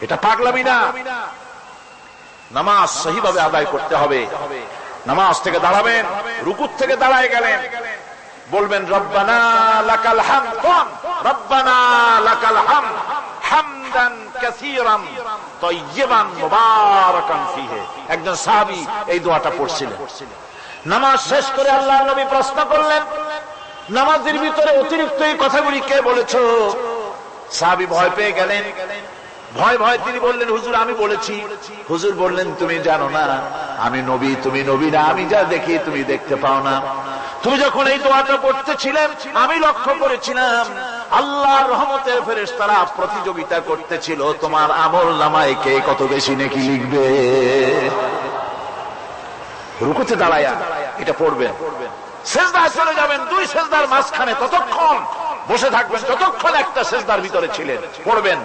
এটা পাগলামি না। নামাজ সহিভাবে আদায় করতে হবে। নামাজ থেকে দাঁড়াবেন, রুকুর থেকে দাঁড়ায় গেলেন, বলবেন রব্বানা লাকাল হামদ, রব্বানা লাকাল হামদ হামদান কাসীরান তাইয়্যিবান মুবারাকান ফীহি। একজন সাহাবী এই দোয়াটা পড়ছিলেন। নামাজ শেষ করে আল্লাহর নবী প্রশ্ন করলেন, নামাজের ভিতরে অতিরিক্ত এই কথাগুলি কে বলেছো? সাহাবী ভয় পেয়ে গেলেন। ভয় ভয় তিনি বললেন, হুজুর আমি বলেছি। হুজুর বললেন, তুমি জানো না আমি নবী, তুমি নবী না। আমি যা দেখি তুমি দেখতে পাও না। তুমি যখন এই দোয়াটা পড়তেছিলেন আমি লক্ষ্য করেছিলাম আল্লাহর রহমতের ফেরেশতারা প্রতিযোগিতা করতেছিল তোমার আমল নামায় কে কত বেশি নেকি লিখবে। রুকুতে দাঁড়ায়া এটা পড়বেন, সিজদায় চলে যাবেন, দুই সিজদার মাঝখানে ততক্ষণ বসে থাকবেন যতক্ষণ একটা সিজদার ভিতরে ছিলেন, পড়বেন